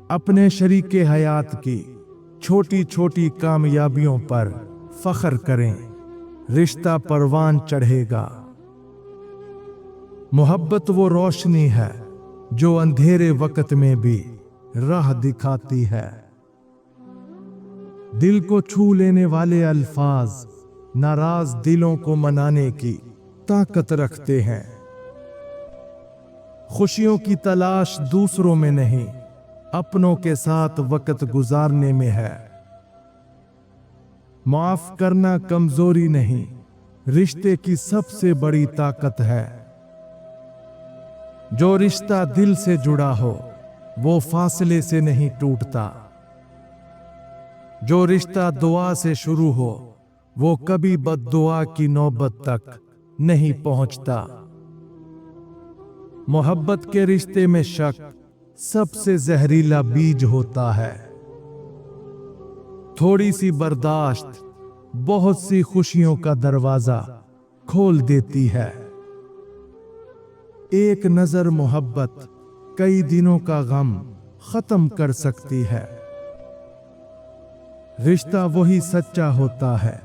अपने शरीके हयात की छोटी छोटी कामयाबियों पर फख्र करें, रिश्ता परवान चढ़ेगा। मोहब्बत वो रोशनी है जो अंधेरे वक्त में भी राह दिखाती है। दिल को छू लेने वाले अल्फाज नाराज दिलों को मनाने की ताकत रखते हैं। खुशियों की तलाश दूसरों में नहीं, अपनों के साथ वक्त गुजारने में है। माफ करना कमजोरी नहीं, रिश्ते की सबसे बड़ी ताकत है। जो रिश्ता दिल से जुड़ा हो वो फासले से नहीं टूटता। जो रिश्ता दुआ से शुरू हो वो कभी बद्दुआ की नौबत तक नहीं पहुंचता। मोहब्बत के रिश्ते में शक सबसे जहरीला बीज होता है। थोड़ी सी बर्दाश्त बहुत सी खुशियों का दरवाजा खोल देती है। एक नजर मोहब्बत कई दिनों का गम खत्म कर सकती है। रिश्ता वही सच्चा होता है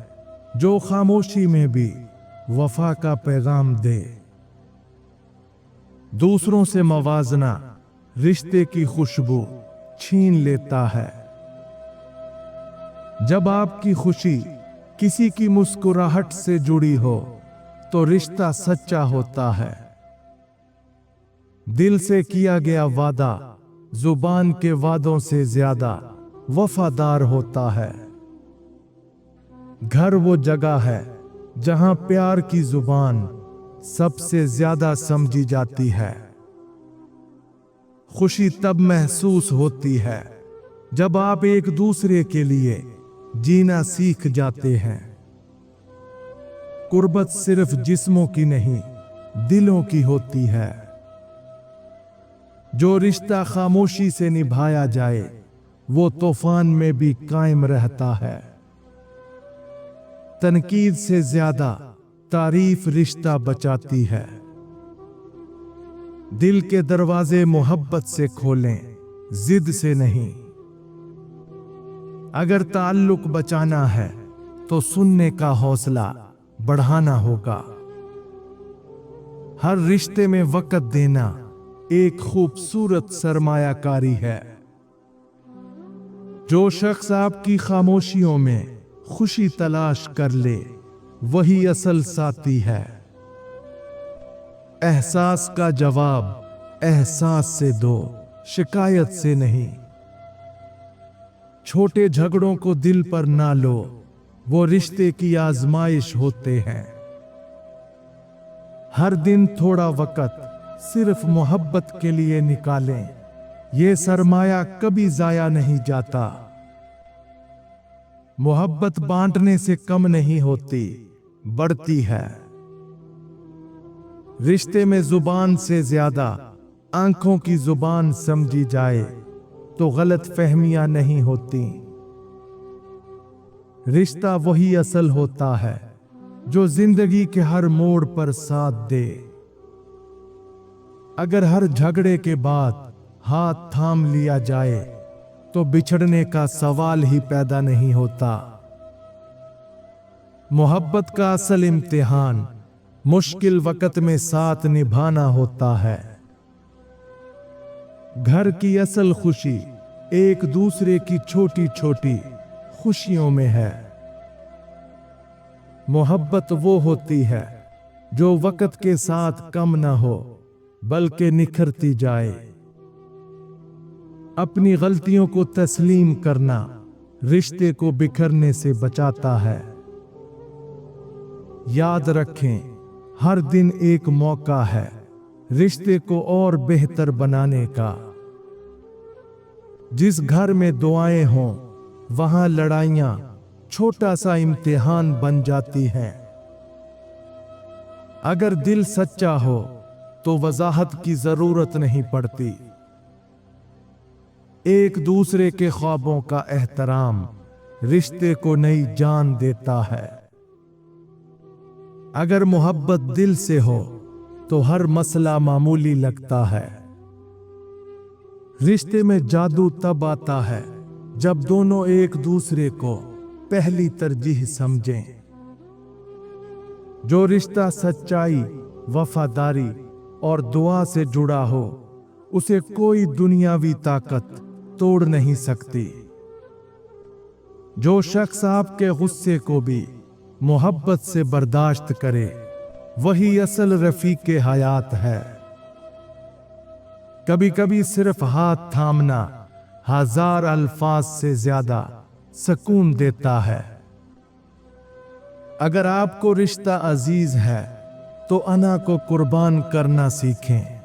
जो खामोशी में भी वफा का पैगाम दे। दूसरों से मवाजना रिश्ते की खुशबू छीन लेता है। जब आपकी खुशी किसी की मुस्कुराहट से जुड़ी हो तो रिश्ता सच्चा होता है। दिल से किया गया वादा जुबान के वादों से ज्यादा वफादार होता है। घर वो जगह है जहां प्यार की जुबान सबसे ज्यादा समझी जाती है। खुशी तब महसूस होती है जब आप एक दूसरे के लिए जीना सीख जाते हैं। कुर्बत सिर्फ जिस्मों की नहीं, दिलों की होती है। जो रिश्ता खामोशी से निभाया जाए वो तूफान में भी कायम रहता है। तनकीद से ज्यादा तारीफ रिश्ता बचाती है। दिल के दरवाजे मोहब्बत से खोलें, जिद से नहीं। अगर ताल्लुक बचाना है तो सुनने का हौसला बढ़ाना होगा। हर रिश्ते में वक्त देना एक खूबसूरत सरमायाकारी है। जो शख्स आपकी खामोशियों में खुशी तलाश कर ले वही असल साथी है। एहसास का जवाब एहसास से दो, शिकायत से नहीं। छोटे झगड़ों को दिल पर ना लो, वो रिश्ते की आजमाइश होते हैं। हर दिन थोड़ा वक्त सिर्फ मोहब्बत के लिए निकालें, ये सरमाया कभी जाया नहीं जाता। मोहब्बत बांटने से कम नहीं होती, बढ़ती है। रिश्ते में जुबान से ज्यादा आंखों की जुबान समझी जाए तो गलत फहमियां नहीं होती। रिश्ता वही असल होता है जो जिंदगी के हर मोड़ पर साथ दे। अगर हर झगड़े के बाद हाथ थाम लिया जाए तो बिछड़ने का सवाल ही पैदा नहीं होता। मोहब्बत का असल इम्तिहान मुश्किल वक्त में साथ निभाना होता है। घर की असल खुशी एक दूसरे की छोटी छोटी खुशियों में है। मोहब्बत वो होती है जो वक्त के साथ कम ना हो बल्कि निखरती जाए। अपनी गलतियों को तस्लीम करना रिश्ते को बिखरने से बचाता है। याद रखें, हर दिन एक मौका है रिश्ते को और बेहतर बनाने का। जिस घर में दुआएं हों वहां लड़ाइयां छोटा सा इम्तिहान बन जाती हैं। अगर दिल सच्चा हो तो वजाहत की जरूरत नहीं पड़ती। एक दूसरे के ख्वाबों का एहतराम रिश्ते को नई जान देता है। अगर मोहब्बत दिल से हो तो हर मसला मामूली लगता है। रिश्ते में जादू तब आता है जब दोनों एक दूसरे को पहली तरजीह समझें। जो रिश्ता सच्चाई, वफादारी और दुआ से जुड़ा हो, उसे कोई दुनियावी ताकत तोड़ नहीं सकती। जो शख्स आपके गुस्से को भी मोहब्बत से बर्दाश्त करे, वही असल रफीक हयात है। कभी कभी सिर्फ हाथ थामना हजार अल्फाज से ज्यादा सुकून देता है। अगर आपको रिश्ता अजीज है तो अना को कुर्बान करना सीखें।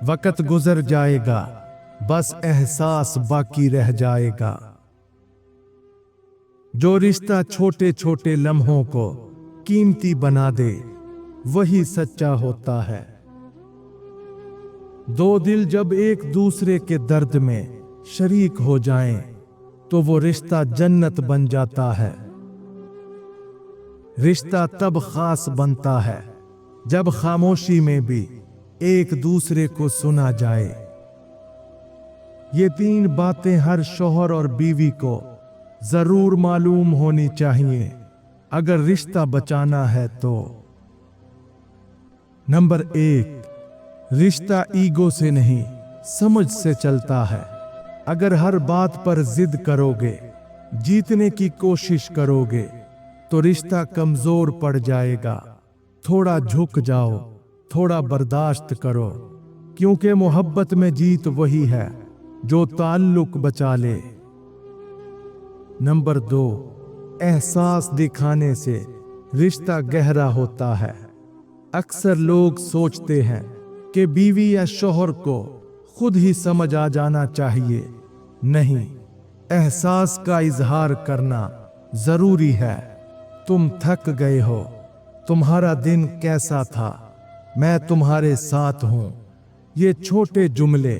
वक्त गुजर जाएगा, बस एहसास बाकी रह जाएगा। जो रिश्ता छोटे छोटे लम्हों को कीमती बना दे, वही सच्चा होता है। दो दिल जब एक दूसरे के दर्द में शरीक हो जाएं, तो वो रिश्ता जन्नत बन जाता है। रिश्ता तब खास बनता है जब खामोशी में भी एक दूसरे को सुना जाए। ये 3 बातें हर शौहर और बीवी को जरूर मालूम होनी चाहिए अगर रिश्ता बचाना है तो। नंबर 1, रिश्ता ईगो से नहीं, समझ से चलता है। अगर हर बात पर जिद करोगे, जीतने की कोशिश करोगे, तो रिश्ता कमजोर पड़ जाएगा। थोड़ा झुक जाओ, थोड़ा बर्दाश्त करो, क्योंकि मोहब्बत में जीत वही है जो ताल्लुक बचा ले। नंबर 2, एहसास दिखाने से रिश्ता गहरा होता है। अक्सर लोग सोचते हैं कि बीवी या शौहर को खुद ही समझ आ जाना चाहिए। नहीं, एहसास का इजहार करना जरूरी है। तुम थक गए हो, तुम्हारा दिन कैसा था, मैं तुम्हारे साथ हूं। ये छोटे जुमले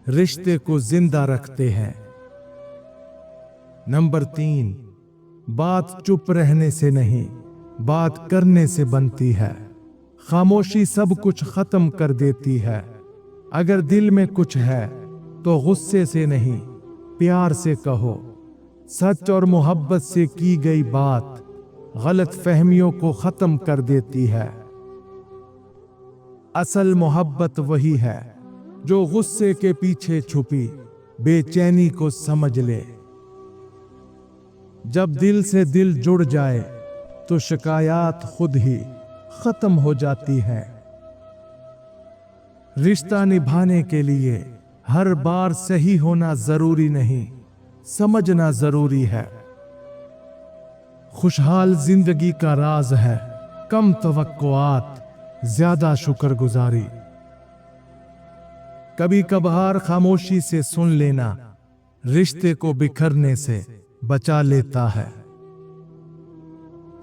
रिश्ते को जिंदा रखते हैं। नंबर 3, बात चुप रहने से नहीं, बात करने से बनती है। खामोशी सब कुछ खत्म कर देती है। अगर दिल में कुछ है तो गुस्से से नहीं, प्यार से कहो। सच और मोहब्बत से की गई बात गलत फहमियों को खत्म कर देती है। असल मोहब्बत वही है जो गुस्से के पीछे छुपी बेचैनी को समझ ले। जब दिल से दिल जुड़ जाए तो शिकायत खुद ही खत्म हो जाती है। रिश्ता निभाने के लिए हर बार सही होना जरूरी नहीं, समझना जरूरी है। खुशहाल जिंदगी का राज है कम तवक्कुआत, ज्यादा शुक्रगुजारी। कभी कभार खामोशी से सुन लेना रिश्ते को बिखरने से बचा लेता है।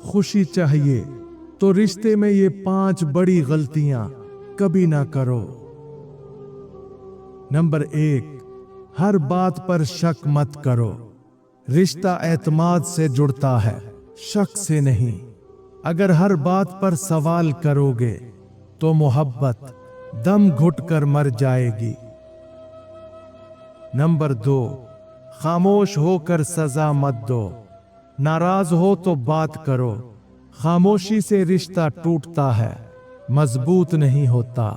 खुशी चाहिए तो रिश्ते में ये 5 बड़ी गलतियां कभी ना करो। नंबर 1, हर बात पर शक मत करो। रिश्ता एतमाद से जुड़ता है, शक से नहीं। अगर हर बात पर सवाल करोगे तो मोहब्बत दम घुटकर मर जाएगी। नंबर 2, खामोश होकर सजा मत दो। नाराज हो तो बात करो। खामोशी से रिश्ता टूटता है, मजबूत नहीं होता।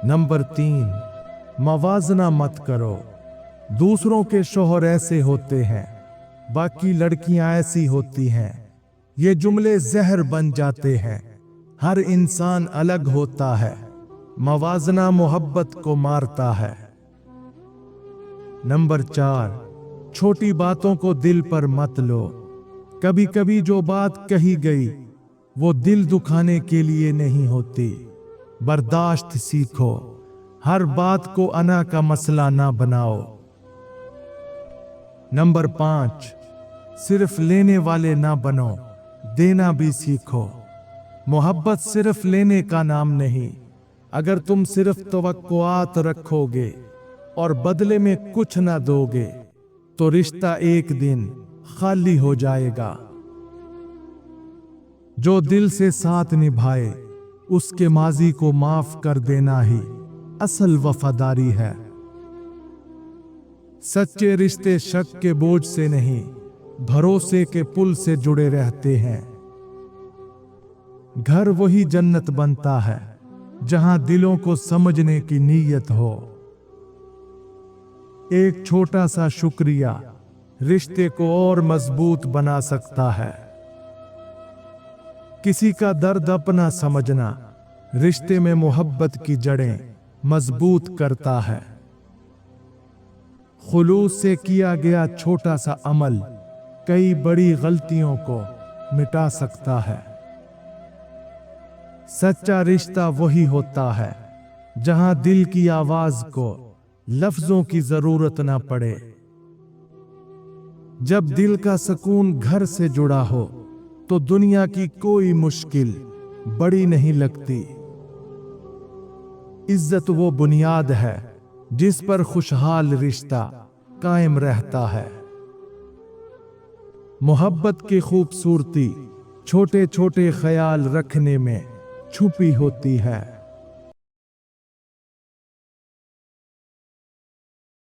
नंबर 3, मवाजना मत करो। दूसरों के शौहर ऐसे होते हैं, बाकी लड़कियां ऐसी होती हैं। ये जुमले जहर बन जाते हैं। हर इंसान अलग होता है। मवाजना मोहब्बत को मारता है। नंबर 4, छोटी बातों को दिल पर मत लो। कभी कभी जो बात कही गई वो दिल दुखाने के लिए नहीं होती। बर्दाश्त सीखो, हर बात को अना का मसला ना बनाओ। नंबर 5, सिर्फ लेने वाले ना बनो, देना भी सीखो। मोहब्बत सिर्फ लेने का नाम नहीं। अगर तुम सिर्फ तवक्कुआत रखोगे और बदले में कुछ ना दोगे तो रिश्ता एक दिन खाली हो जाएगा। जो दिल से साथ निभाए उसके माजी को माफ कर देना ही असल वफादारी है। सच्चे रिश्ते शक के बोझ से नहीं, भरोसे के पुल से जुड़े रहते हैं। घर वही जन्नत बनता है जहां दिलों को समझने की नीयत हो। एक छोटा सा शुक्रिया रिश्ते को और मजबूत बना सकता है। किसी का दर्द अपना समझना रिश्ते में मोहब्बत की जड़ें मजबूत करता है। खुलूस से किया गया छोटा सा अमल कई बड़ी गलतियों को मिटा सकता है। सच्चा रिश्ता वही होता है जहां दिल की आवाज को लफ्जों की जरूरत ना पड़े। जब दिल का सुकून घर से जुड़ा हो तो दुनिया की कोई मुश्किल बड़ी नहीं लगती। इज्जत वो बुनियाद है जिस पर खुशहाल रिश्ता कायम रहता है। मोहब्बत की खूबसूरती छोटे छोटे ख्याल रखने में छुपी होती है।